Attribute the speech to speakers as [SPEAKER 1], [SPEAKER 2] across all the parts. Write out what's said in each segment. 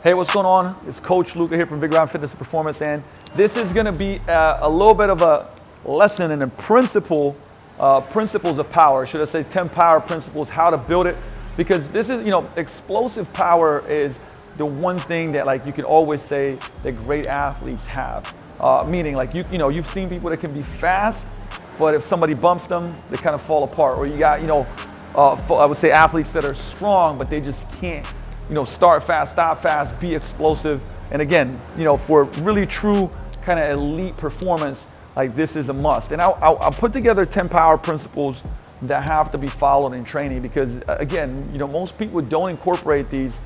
[SPEAKER 1] Hey, what's going on? It's Coach Luca here from Big Round Fitness Performance, and this is going to be a little bit of a lesson in the principles of power. Should I say 10 power principles, how to build it? Because this is, explosive power is the one thing that you can always say that great athletes have. Meaning you've seen people that can be fast, but if somebody bumps them, they kind of fall apart. Or you got, I would say athletes that are strong, but they just can't, start fast, stop fast, be explosive. And again, for really true kind of elite performance, this is a must. And I'll put together 10 power principles that have to be followed in training because again, most people don't incorporate these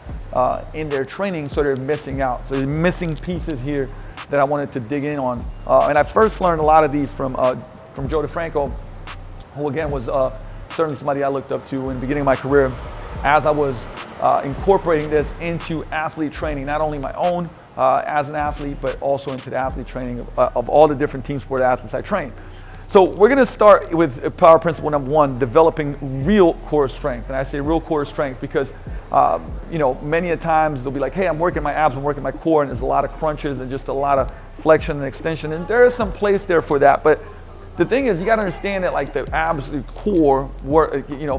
[SPEAKER 1] in their training, so they're missing out. So they're missing pieces here that I wanted to dig in on. And I first learned a lot of these from Joe DeFranco, who again was certainly somebody I looked up to in the beginning of my career as I was incorporating this into athlete training, not only my own as an athlete, but also into the athlete training of all the different team sport athletes I train. So we're gonna start with power principle number one, developing real core strength. And I say real core strength because, many a times they'll be like, hey, I'm working my abs, I'm working my core, and there's a lot of crunches and just a lot of flexion and extension. And there is some place there for that. But the thing is, you gotta understand that the abs, the core,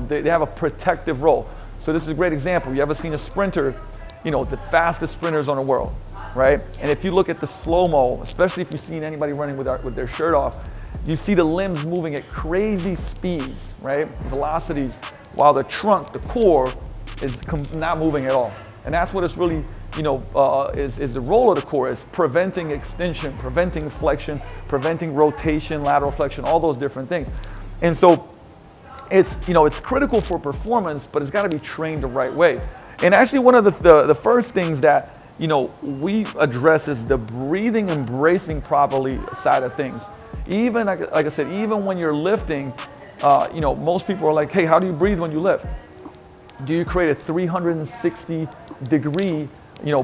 [SPEAKER 1] they have a protective role. So this is a great example. You ever seen a sprinter, the fastest sprinters on the world, right? And if you look at the slow-mo, especially if you've seen anybody running with their shirt off, you see the limbs moving at crazy speeds, right? Velocities, while the trunk, the core, is not moving at all. And that's what it's really, is the role of the core, is preventing extension, preventing flexion, preventing rotation, lateral flexion, all those different things. And so it's critical for performance, but it's got to be trained the right way. And actually one of the first things that, we address is the breathing and bracing properly side of things. Even, like I said, even when you're lifting, most people are like, hey, how do you breathe when you lift? Do you create a 360 degree,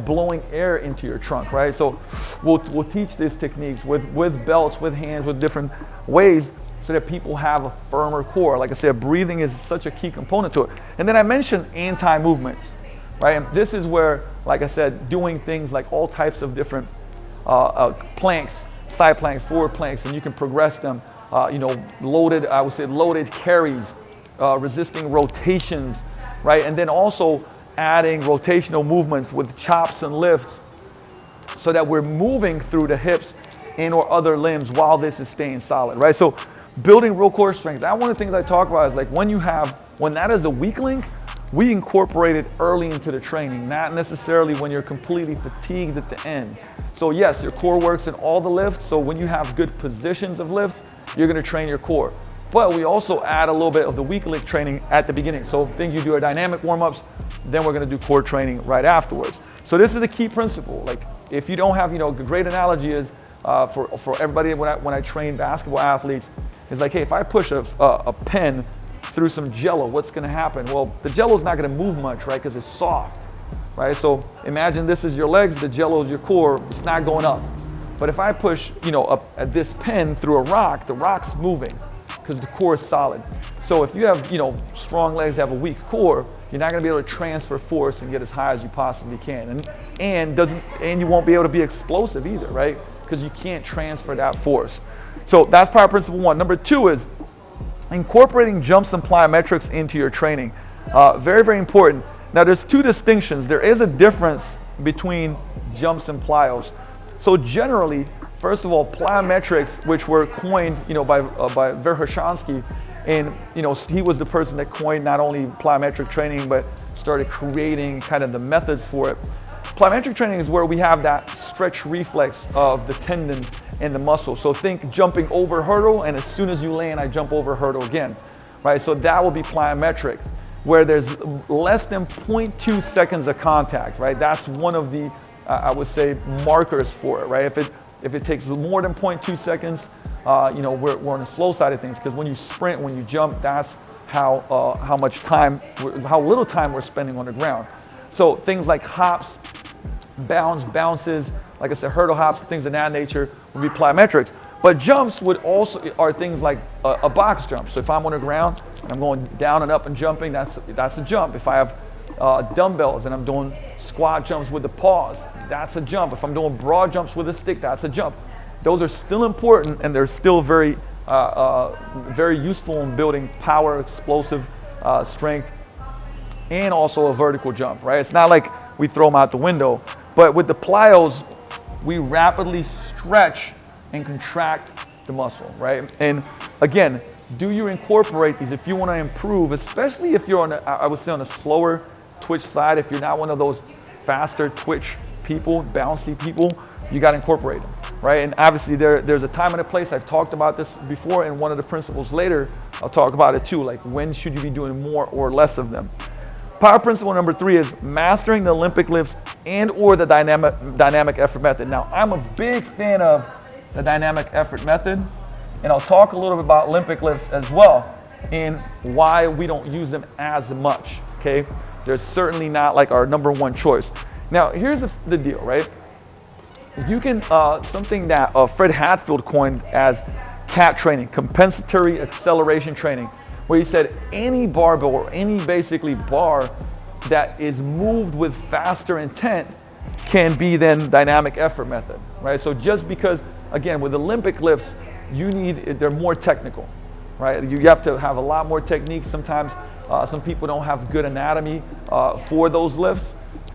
[SPEAKER 1] blowing air into your trunk, right? So we'll teach these techniques with belts, with hands, with different ways so that people have a firmer core. Like I said, breathing is such a key component to it. And then I mentioned anti-movements, right? And this is where, like I said, doing things like all types of different planks, side planks, forward planks, and you can progress them, loaded carries, resisting rotations, right? And then also adding rotational movements with chops and lifts so that we're moving through the hips and or other limbs while this is staying solid, right? So building real core strength. That one of the things I talk about is when that is a weak link, we incorporate it early into the training, not necessarily when you're completely fatigued at the end. So yes, your core works in all the lifts. So when you have good positions of lift, you're gonna train your core. But we also add a little bit of the weak link training at the beginning. So think you do our dynamic warm-ups, then we're gonna do core training right afterwards. So this is a key principle. If you don't have, a great analogy is for everybody when I train basketball athletes, it's like, hey, if I push a pen through some jello, what's gonna happen? Well, the jello's not gonna move much, right? Because it's soft, right? So imagine this is your legs, the jello is your core, it's not going up. But if I push, at this pen through a rock, the rock's moving because the core is solid. So if you have, strong legs that have a weak core, you're not gonna be able to transfer force and get as high as you possibly can. And you won't be able to be explosive either, right? Because you can't transfer that force. So that's power principle one. Number two is incorporating jumps and plyometrics into your training. Very, very important. Now there's two distinctions. There is a difference between jumps and plyos. So generally, first of all, plyometrics, which were coined, by Verkhoshansky, and he was the person that coined not only plyometric training, but started creating kind of the methods for it. Plyometric training is where we have that stretch reflex of the tendon and the muscle. So think jumping over hurdle, and as soon as you land, I jump over hurdle again, right? So that will be plyometric, where there's less than 0.2 seconds of contact, right? That's one of the, I would say, markers for it, right? If it takes more than 0.2 seconds, we're on the slow side of things, because when you sprint, when you jump, that's how little time we're spending on the ground. So things like hops, bounces, like I said, hurdle hops, things of that nature would be plyometrics. But jumps are things like a box jump. So if I'm on the ground and I'm going down and up and jumping, that's a jump. If I have dumbbells and I'm doing squat jumps with the paws, that's a jump. If I'm doing broad jumps with a stick, that's a jump. Those are still important, and they're still very useful in building power, explosive strength, and also a vertical jump, right? It's not like we throw them out the window, but with the plyos, we rapidly stretch and contract the muscle, right? And again, do you incorporate these if you want to improve, especially if you're on I would say on a slower twitch side, if you're not one of those faster twitch people, bouncy people, you got to incorporate them, right? And obviously there's a time and a place. I've talked about this before, and one of the principles later, I'll talk about it too, like when should you be doing more or less of them. Power principle number 3 is mastering the Olympic lifts and or the dynamic effort method. Now, I'm a big fan of the dynamic effort method, and I'll talk a little bit about Olympic lifts as well and why we don't use them as much, okay? They're certainly not like our number 1 choice. Now, here's the deal, right? You can, something that Fred Hatfield coined as CAT training, compensatory acceleration training, where he said any barbell or any basically bar that is moved with faster intent can be then dynamic effort method, right? So just because, again, with Olympic lifts, they're more technical, right? You have to have a lot more technique. Sometimes some people don't have good anatomy for those lifts.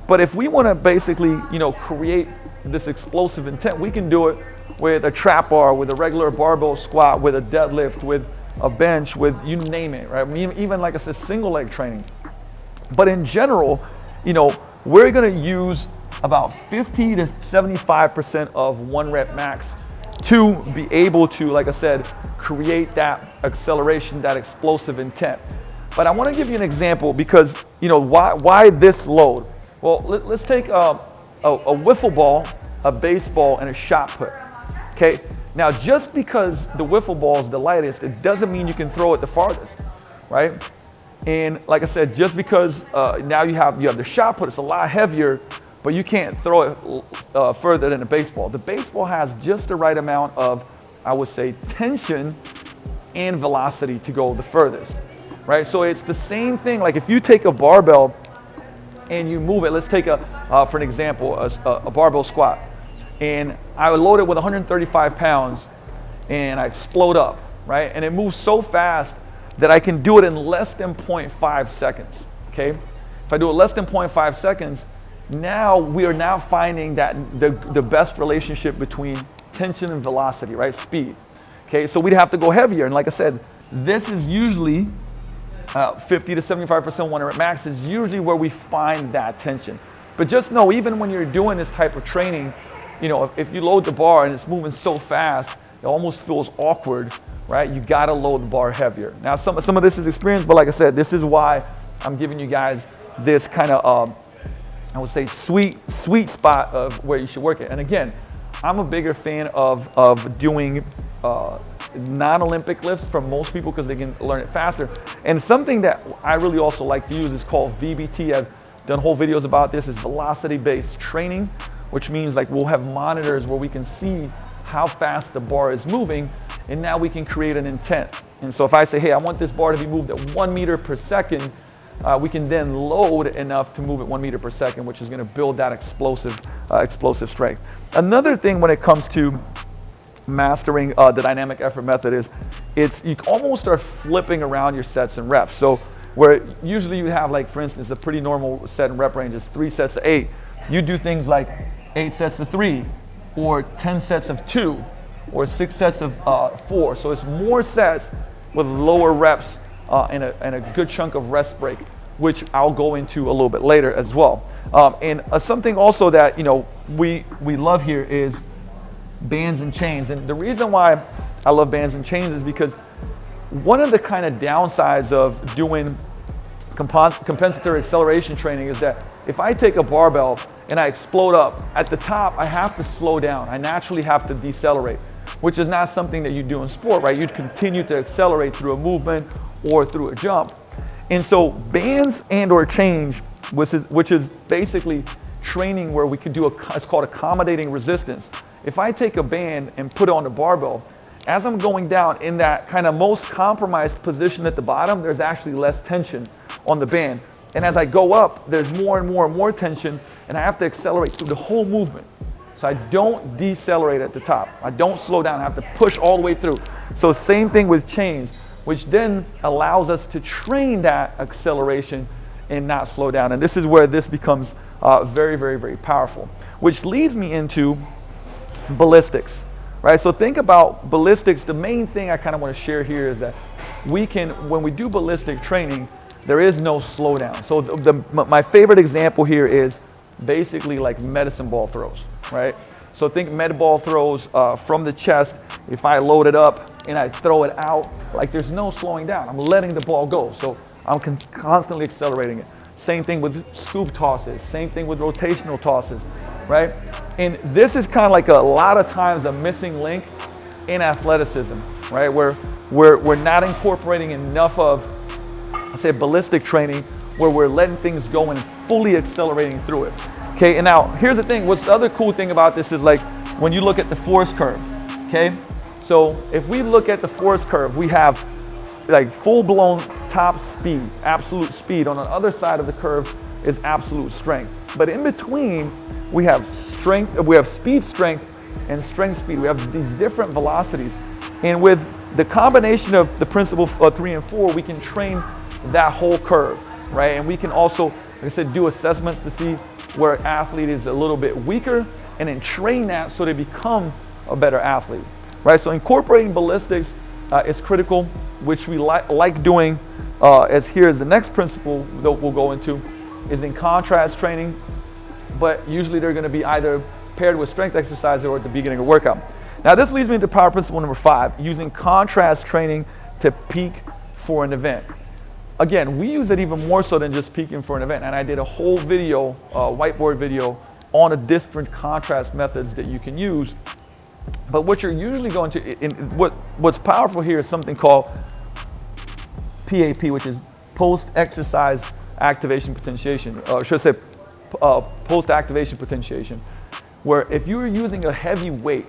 [SPEAKER 1] But if we want to basically, create this explosive intent, we can do it with a trap bar, with a regular barbell squat, with a deadlift, with a bench, with you name it, right? Even like I said, single leg training. But in general, we're going to use about 50 to 75% of 1 rep max to be able to, like I said, create that acceleration, that explosive intent. But I want to give you an example because, why this load? Well, let's take a wiffle ball, a baseball, and a shot put. Okay, now just because the wiffle ball is the lightest, it doesn't mean you can throw it the farthest, right? And like I said, just because now you have the shot put, it's a lot heavier, but you can't throw it further than a baseball. The baseball has just the right amount of, I would say, tension and velocity to go the furthest, right? So it's the same thing. Like if you take a barbell and you move it, let's take for an example, a barbell squat. And I would load it with 135 pounds and I explode up, right? And it moves so fast that I can do it in less than 0.5 seconds, okay? If I do it less than 0.5 seconds, now we are now finding that the best relationship between tension and velocity, right? Speed, okay? So we'd have to go heavier. And like I said, this is usually 50 to 75% 1 rep max is usually where we find that tension. But just know, even when you're doing this type of training, if you load the bar and it's moving so fast, it almost feels awkward, right? You gotta load the bar heavier. Now, some of this is experience, but like I said, this is why I'm giving you guys this kind of, I would say, sweet spot of where you should work it. And again, I'm a bigger fan of doing non-Olympic lifts for most people because they can learn it faster. And something that I really also like to use is called VBT. I've done whole videos about this. Is velocity-based training, which means like we'll have monitors where we can see how fast the bar is moving, and now we can create an intent. And so if I say, hey, I want this bar to be moved at 1 meter per second, we can then load enough to move at 1 meter per second, which is going to build that explosive strength. Another thing when it comes to mastering the dynamic effort method is you almost are flipping around your sets and reps. So where usually you have, like, for instance, a pretty normal set and rep range is 3 sets of 8. You do things like 8 sets of 3, or 10 sets of 2, or 6 sets of 4. So it's more sets with lower reps and a good chunk of rest break, which I'll go into a little bit later as well. And something also that we love here is bands and chains. And the reason why I love bands and chains is because one of the kind of downsides of doing compensatory acceleration training is that if I take a barbell and I explode up, at the top I have to slow down. I naturally have to decelerate, which is not something that you do in sport, right? You'd continue to accelerate through a movement or through a jump. And so bands and or chains, which is basically training where we can do it's called accommodating resistance. If I take a band and put it on the barbell, as I'm going down in that kind of most compromised position at the bottom, there's actually less tension on the band. And as I go up, there's more and more and more tension, and I have to accelerate through the whole movement. So I don't decelerate at the top. I don't slow down. I have to push all the way through. So same thing with chains, which then allows us to train that acceleration and not slow down. And this is where this becomes very, very, very powerful, which leads me into ballistics, right? So think about ballistics. The main thing I kind of want to share here is that we can, when we do ballistic training, there is no slowdown. So my favorite example here is basically like medicine ball throws, right? So think med ball throws from the chest. If I load it up and I throw it out, like there's no slowing down. I'm letting the ball go. So I'm constantly accelerating it. Same thing with scoop tosses. Same thing with rotational tosses, right? And this is kind of like a lot of times a missing link in athleticism, right? Where we're not incorporating enough of, say, ballistic training, where we're letting things go and fully accelerating through it. Okay, and now here's the thing. What's the other cool thing about this is like when you look at the force curve, okay? So if we look at the force curve, we have like full-blown top speed, absolute speed. On the other side of the curve is absolute strength. But in between, we have strength, we have speed strength and strength speed. We have these different velocities. And with the combination of the principle 3 and 4, we can train that whole curve, right? And we can also, like I said, do assessments to see where an athlete is a little bit weaker and then train that so they become a better athlete, right? So incorporating ballistics is critical, which we like doing as here is the next principle that we'll go into, is in contrast training, but usually they're gonna be either paired with strength exercise or at the beginning of workout. Now this leads me into power principle number 5, using contrast training to peak for an event. Again, we use it even more so than just peaking for an event. And I did a whole video, whiteboard video, on the different contrast methods that you can use. But what you're usually going to, what's powerful here is something called PAP, which is post-exercise activation potentiation, or should I say post-activation potentiation, where if you're using a heavy weight,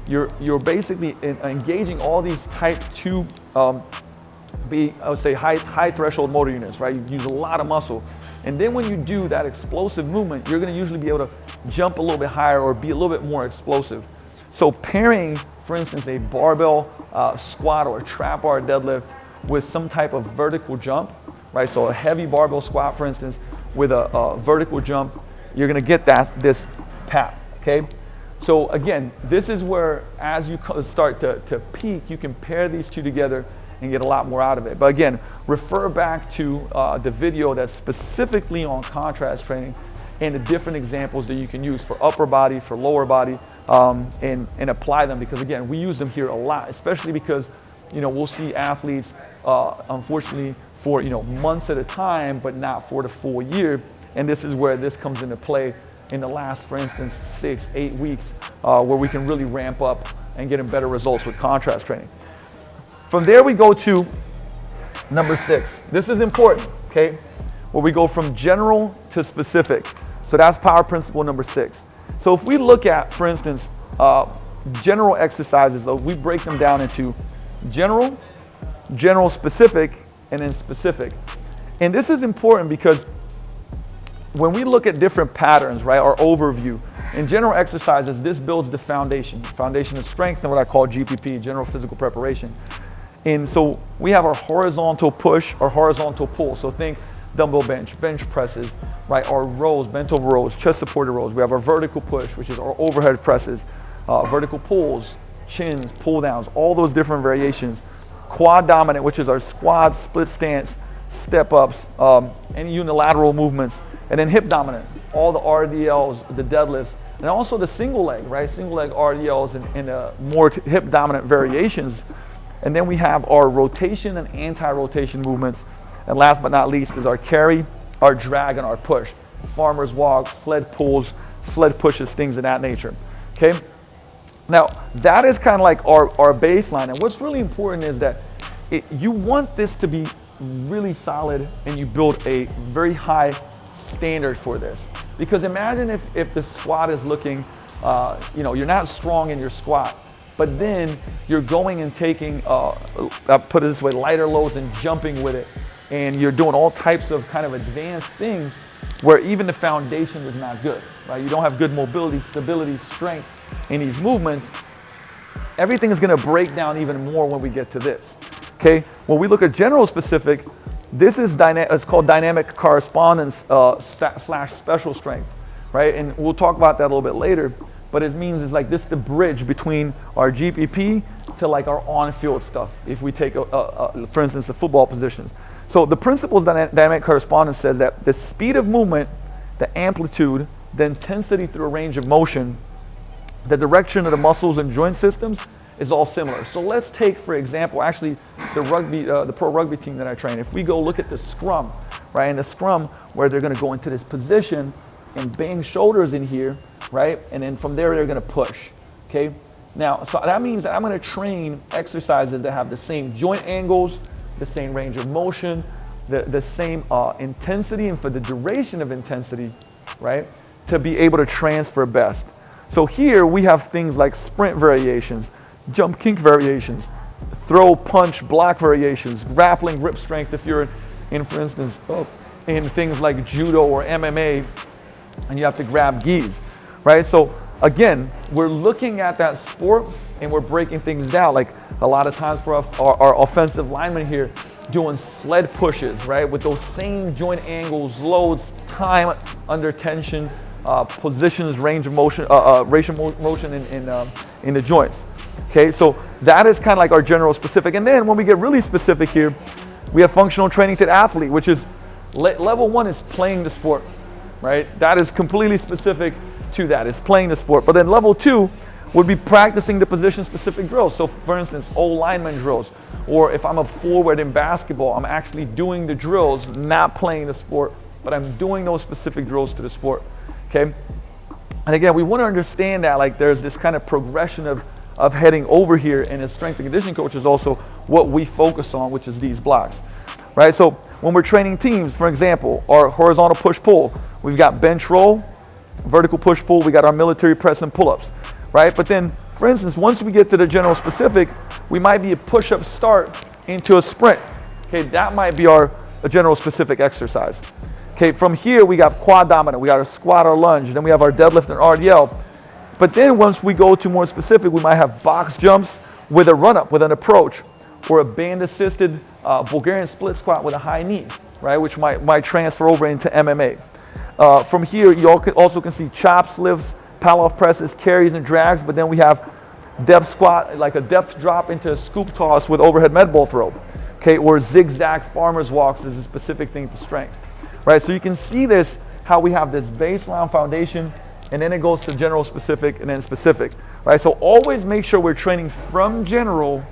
[SPEAKER 1] you're basically engaging all these type 2 I would say high threshold motor units, right? You use a lot of muscle. And then when you do that explosive movement, you're gonna usually be able to jump a little bit higher or be a little bit more explosive. So pairing, for instance, a barbell squat or a trap bar deadlift with some type of vertical jump, right? So a heavy barbell squat, for instance, with a vertical jump, you're gonna get this PAP, okay? So again, this is where as you start to peak, you can pair these two together and get a lot more out of it. But again, refer back to the video that's specifically on contrast training and the different examples that you can use for upper body, for lower body, and apply them, because again, we use them here a lot, especially because we'll see athletes unfortunately for months at a time, but not for the full year. And this is where this comes into play in the last, for instance, 6-8 weeks, where we can really ramp up and get better results with contrast training. From there we go to number 6. This is important, okay? Where we go from general to specific. So that's power principle number 6. So if we look at, for instance, general exercises, we break them down into general, general specific, and then specific. And this is important because when we look at different patterns, right, or overview, in general exercises, this builds the foundation of strength and what I call GPP, general physical preparation. And so we have our horizontal push or horizontal pull. So think dumbbell bench presses, right? Our rows, bent over rows, chest supported rows. We have our vertical push, which is our overhead presses, vertical pulls, chins, pull downs, all those different variations. Quad dominant, which is our squats, split stance, step ups, any unilateral movements. And then hip dominant, all the RDLs, the deadlifts, and also the single leg, right? Single leg RDLs and more hip dominant variations. And then we have our rotation and anti-rotation movements. And last but not least is our carry, our drag, and our push. Farmer's walk, sled pulls, sled pushes, things of that nature, okay? Now, that is kind of like our baseline. And what's really important is that you want this to be really solid and you build a very high standard for this. Because imagine if the squat is looking, you're not strong in your squat, but then you're going and taking, put it this way, lighter loads and jumping with it. and you're doing all types of kind of advanced things where even the foundation is not good, right? You don't have good mobility, stability, strength in these movements. Everything is gonna break down even more when we get to this, okay? When we look at general specific, this is it's called dynamic correspondence slash special strength, right? And we'll talk about that a little bit later, but it means it's like this the bridge between our GPP to like our on-field stuff. If we take, for instance, the football positions. So the principles of dynamic correspondence says that the speed of movement, the amplitude, the intensity through a range of motion, the direction of the muscles and joint systems is all similar. So let's take, for example, actually the pro rugby team that I train. If we go look at the scrum, right? In the scrum where they're gonna go into this position and bang shoulders in here, right? And then from there, they're gonna push, okay? Now, so that means that I'm gonna train exercises that have the same joint angles, the same range of motion, the same intensity, and for the duration of intensity, right? To be able to transfer best. So here we have things like sprint variations, jump kink variations, throw, punch, block variations, grappling, grip strength if you're in, for instance, in things like judo or MMA, and you have to grab gis, right? So again, we're looking at that sport and we're breaking things down. Like a lot of times for our offensive linemen here, doing sled pushes, right? With those same joint angles, loads, time under tension, positions, range of motion, motion in the joints. Okay, so that is kind of like our general specific. And then when we get really specific here, we have functional training to the athlete, which is level one is playing the sport, right? That is completely specific to that, is playing the sport. But then level two would be practicing the position specific drills. So for instance, lineman drills, or if I'm a forward in basketball, I'm actually doing the drills, not playing the sport, but I'm doing those specific drills to the sport, okay? And again, we want to understand that like there's this kind of progression of heading over here, and as strength and conditioning coach is also what we focus on, which is these blocks, right? So when we're training teams, for example, our horizontal push-pull, we've got bench row, vertical push-pull, we got our military press and pull-ups, right? But then, for instance, once we get to the general specific, we might be a push-up start into a sprint, okay? That might be a general specific exercise. Okay, from here we got quad dominant, we got our squat or lunge, and then we have our deadlift and RDL. But then once we go to more specific, we might have box jumps with a run-up, with an approach, or a band-assisted Bulgarian split squat with a high knee, right, which might transfer over into MMA. From here, you also can see chops, lifts, pal-off presses, carries, and drags, but then we have depth squat, like a depth drop into a scoop toss with overhead med ball throw, okay, or zigzag farmer's walks is a specific thing to strength, right? So you can see this, how we have this baseline foundation, and then it goes to general specific and then specific, right? So always make sure we're training from general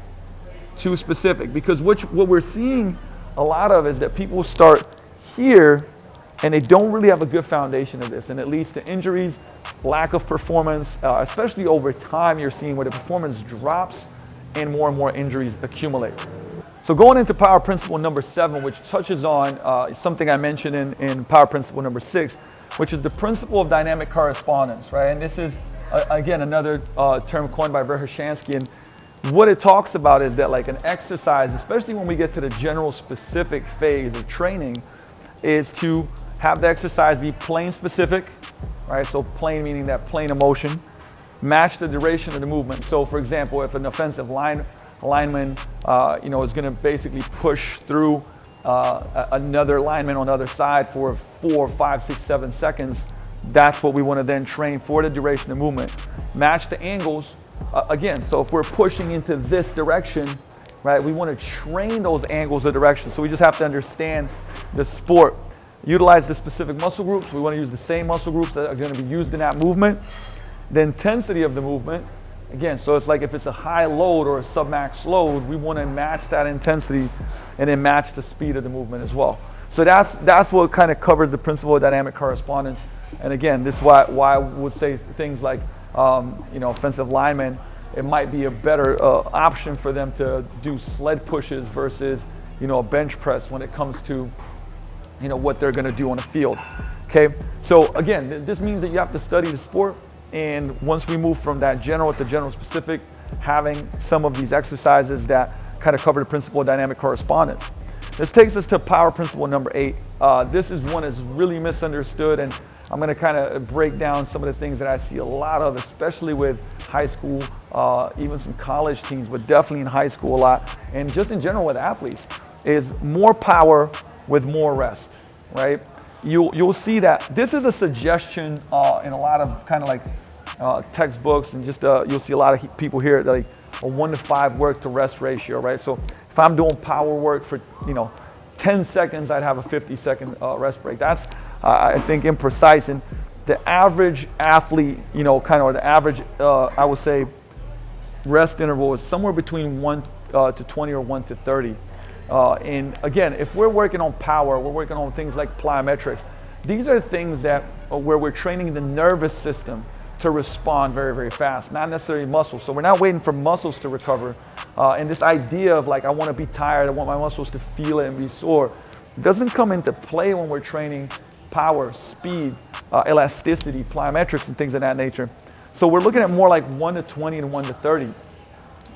[SPEAKER 1] to specific, because what we're seeing a lot of is that people start here and they don't really have a good foundation of this, and it leads to injuries, lack of performance, especially over time you're seeing where the performance drops and more injuries accumulate. So going into power principle number 7, which touches on something I mentioned in power principle number 6, which is the principle of dynamic correspondence, right? And this is, again, another term coined by Verkhoshansky. And what it talks about is that like an exercise, especially when we get to the general specific phase of training, is to have the exercise be plane specific, right? So plane meaning that plane of motion, match the duration of the movement. So for example, if an offensive lineman is gonna basically push through another lineman on the other side for 4, 5, 6, 7 seconds, that's what we wanna then train for the duration of movement. Match the angles, again, so if we're pushing into this direction, right, we wanna train those angles of direction. So we just have to understand the sport. Utilize the specific muscle groups. We wanna use the same muscle groups that are gonna be used in that movement. The intensity of the movement, again, so it's like if it's a high load or a submax load, we want to match that intensity and then match the speed of the movement as well. So that's what kind of covers the principle of dynamic correspondence. And again, this is why I would say things like, offensive linemen, it might be a better option for them to do sled pushes versus, a bench press when it comes to, what they're going to do on the field. Okay, so again, this means that you have to study the sport. And once we move from that general to general specific, having some of these exercises that kind of cover the principle of dynamic correspondence. this takes us to power principle number 8. This is one that's really misunderstood, and I'm going to kind of break down some of the things that I see a lot of, especially with high school, even some college teams, but definitely in high school a lot, and just in general with athletes, is more power with more rest, right? You'll see that this is a suggestion in a lot of kind of like textbooks, and just you'll see a lot of people here like a 1-to-5 work to rest ratio, right? So if I'm doing power work for 10 seconds, I'd have a 50-second rest break. That's I think imprecise, and the average athlete, or the average I would say rest interval is somewhere between 1 to 20 or 1 to 30. And again, if we're working on power, we're working on things like plyometrics. These are things that where we're training the nervous system to respond very, very fast, not necessarily muscles. So we're not waiting for muscles to recover. And this idea of like, I want to be tired, I want my muscles to feel it and be sore, doesn't come into play when we're training power, speed, elasticity, plyometrics, and things of that nature. So we're looking at more like 1 to 20 and 1 to 30.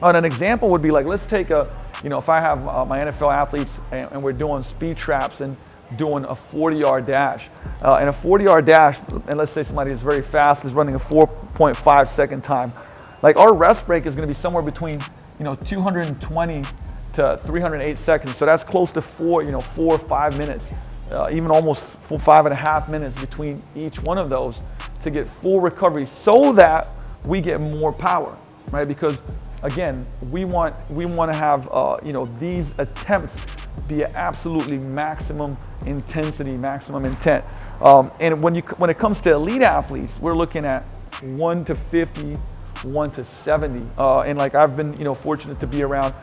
[SPEAKER 1] And an example would be like, let's take if I have my NFL athletes and we're doing speed traps and doing a 40-yard dash. And a 40-yard dash, and let's say somebody is very fast, is running a 4.5 second time. Like our rest break is going to be somewhere between 220 to 308 seconds. So that's close to 4 or 5 minutes, even almost 5.5 minutes between each one of those to get full recovery, so that we get more power, right? Because again, we want to have these attempts be at absolutely maximum intensity, maximum intent. And when it comes to elite athletes, we're looking at 1 to 50, 1 to 70. And like I've been fortunate to be around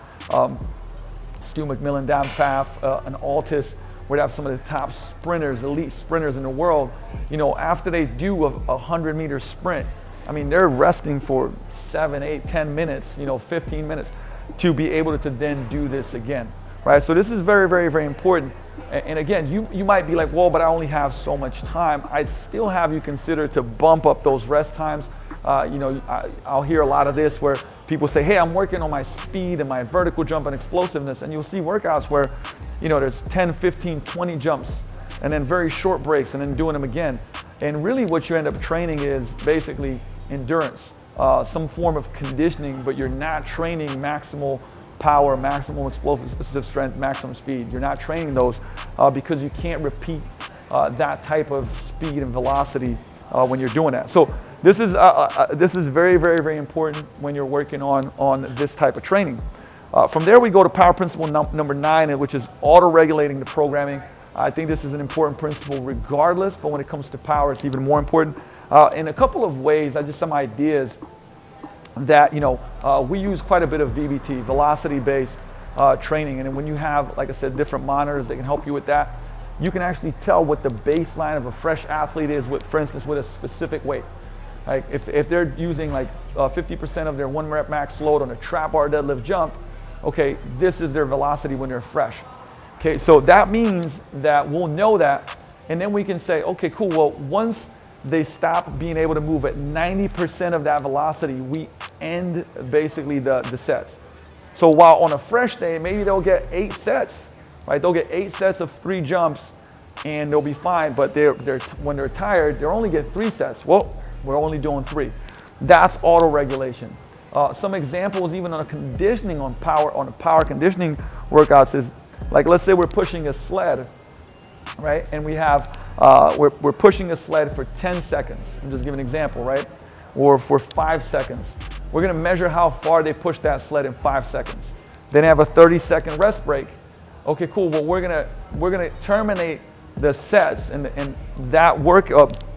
[SPEAKER 1] Stu McMillan, Dan Pfaff, and Altus, where they have some of the top sprinters, elite sprinters in the world. After they do a 100-meter sprint, I mean, they're resting for 7, 8, 10 minutes, 15 minutes to be able to then do this again, right? So this is very, very, very important. And again, you might be like, well, but I only have so much time. I'd still have you consider to bump up those rest times. I'll hear a lot of this where people say, hey, I'm working on my speed and my vertical jump and explosiveness. And you'll see workouts where, there's 10, 15, 20 jumps and then very short breaks and then doing them again. And really what you end up training is basically endurance, some form of conditioning, but you're not training maximal power, maximum explosive strength, maximum speed. You're not training those because you can't repeat that type of speed and velocity when you're doing that. So this is very, very, very important when you're working on this type of training. From there we go to power principle number 9, which is auto-regulating the programming. I think this is an important principle regardless, but when it comes to power, it's even more important. In a couple of ways, just some ideas that we use quite a bit of VBT, velocity-based training, and when you have, like I said, different monitors that can help you with that, you can actually tell what the baseline of a fresh athlete is with, for instance, with a specific weight. Like if they're using like 50% of their 1 rep max load on a trap bar deadlift jump, okay, this is their velocity when they're fresh. Okay, so that means that we'll know that, and then we can say, okay, cool, well, once they stop being able to move at 90% of that velocity, we end basically the sets. So while on a fresh day, maybe they'll get 8 sets, right? They'll get 8 sets of 3 jumps and they'll be fine, but when they're tired, they'll only get 3 sets. Well, we're only doing 3. That's auto-regulation. Some examples even on a power conditioning workouts is, like, let's say we're pushing a sled, right? And we have, we're pushing a sled for 10 seconds. I'm just giving an example, right? Or for 5 seconds. We're gonna measure how far they push that sled in 5 seconds. Then have a 30-second rest break. Okay, cool, well, we're gonna terminate the sets and that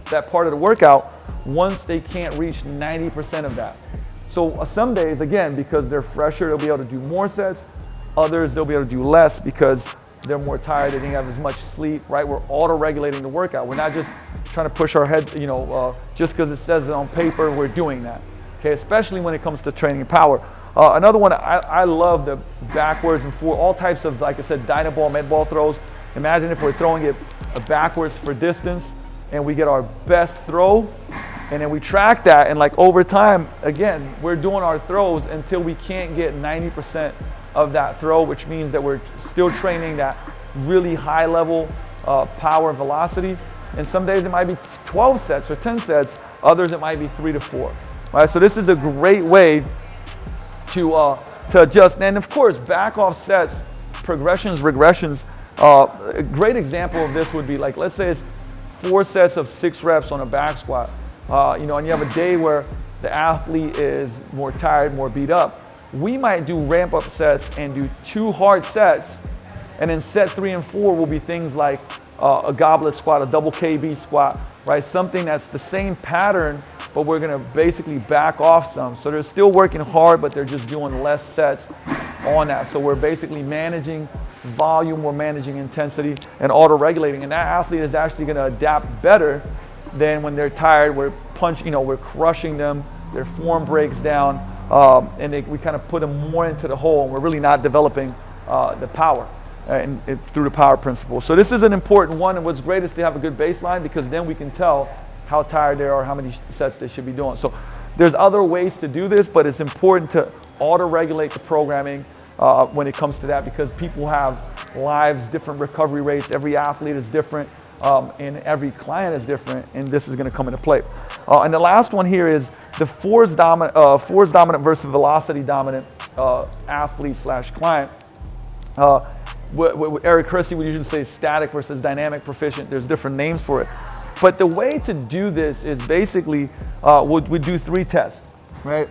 [SPEAKER 1] that part of the workout once they can't reach 90% of that. So some days, again, because they're fresher, they'll be able to do more sets. Others, they'll be able to do less because they're more tired, they didn't have as much sleep, right? We're auto-regulating the workout. We're not just trying to push our head, just because it says it on paper, we're doing that. Okay, especially when it comes to training power. Another one, I love the backwards and forward, all types of, like I said, Dynaball, med ball throws. Imagine if we're throwing it backwards for distance and we get our best throw, and then we track that, and like over time, again, we're doing our throws until we can't get 90% of that throw, which means that we're still training that really high level power and velocity. And some days it might be 12 sets or 10 sets, others it might be 3 to 4. Right? So this is a great way to adjust. And of course, back off sets, progressions, regressions. A great example of this would be like, let's say it's 4 sets of 6 reps on a back squat, and you have a day where the athlete is more tired, more beat up. We might do ramp up sets and do 2 hard sets, and then set 3 and 4 will be things like a goblet squat, a double KB squat, right? Something that's the same pattern, but we're gonna basically back off some. So they're still working hard, but they're just doing less sets on that. So we're basically managing volume, we're managing intensity and auto-regulating. And that athlete is actually gonna adapt better than when they're tired. We're we're crushing them, their form breaks down, and we kind of put them more into the hole, and we're really not developing the power. And through the power principle. So this is an important one, and what's great is to have a good baseline, because then we can tell how tired they are, how many sets they should be doing. So there's other ways to do this, but it's important to auto-regulate the programming when it comes to that, because people have lives, different recovery rates, every athlete is different, and every client is different, and this is gonna come into play. And the last one here is the force dominant versus velocity dominant athlete / client. What Eric Kersey would usually say static versus dynamic proficient. There's different names for it. But the way to do this is basically, we do 3 tests, right?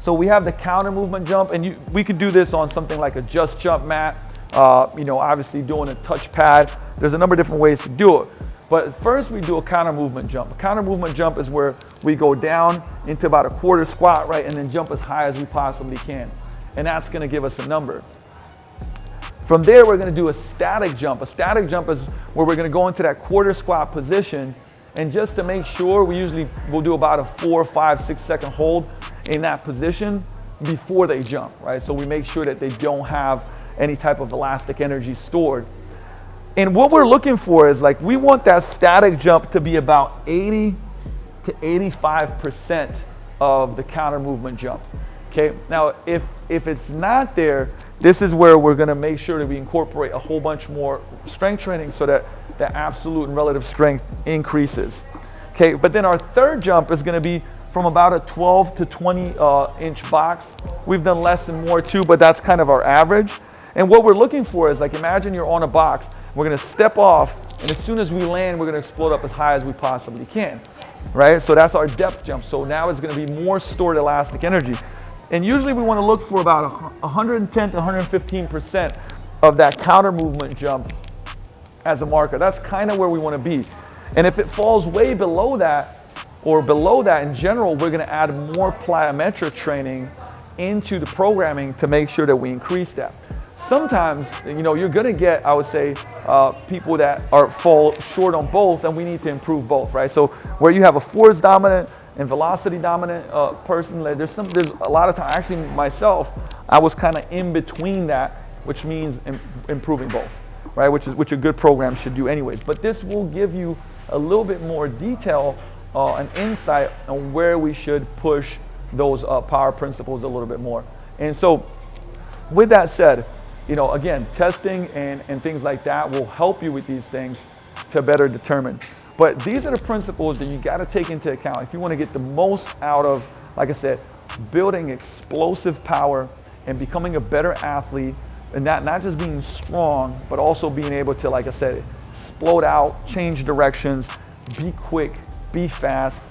[SPEAKER 1] So we have the counter movement jump, and we could do this on something like a just jump mat, obviously doing a touch pad. There's a number of different ways to do it. But first we do a counter movement jump. A counter movement jump is where we go down into about a quarter squat, right? And then jump as high as we possibly can. And that's gonna give us a number. From there, we're gonna do a static jump. A static jump is where we're gonna go into that quarter squat position, and just to make sure, we'll do about a 4, 5, 6 second hold in that position before they jump, right? So we make sure that they don't have any type of elastic energy stored. And what we're looking for is, like, we want that static jump to be about 80 to 85% of the counter movement jump. Okay, now if it's not there, this is where we're gonna make sure that we incorporate a whole bunch more strength training so that the absolute and relative strength increases. Okay, but then our third jump is gonna be from about a 12 to 20 inch box. We've done less and more too, but that's kind of our average. And what we're looking for is, like, imagine you're on a box, we're gonna step off, and as soon as we land, we're gonna explode up as high as we possibly can, right? So that's our depth jump. So now it's gonna be more stored elastic energy. And usually we want to look for about 110 to 115% of that counter movement jump as a marker. That's kind of where we want to be. And if it falls way below that, or below that in general, we're going to add more plyometric training into the programming to make sure that we increase that. Sometimes, you're going to get, I would say, people that fall short on both, and we need to improve both, right? So where you have a force dominant and velocity dominant person, there's a lot of time, actually myself, I was kind of in between that, which means improving both, right? Which a good program should do anyways. But this will give you a little bit more detail and insight on where we should push those power principles a little bit more. And so with that said, again, testing and things like that will help you with these things to better determine. But these are the principles that you got to take into account if you want to get the most out of, like I said, building explosive power and becoming a better athlete, and not just being strong, but also being able to, like I said, explode out, change directions, be quick, be fast,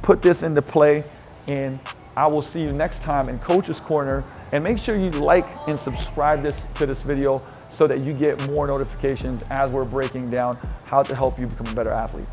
[SPEAKER 1] put this into play, and I will see you next time in Coach's Corner. And make sure you like and subscribe to this video so that you get more notifications as we're breaking down how to help you become a better athlete.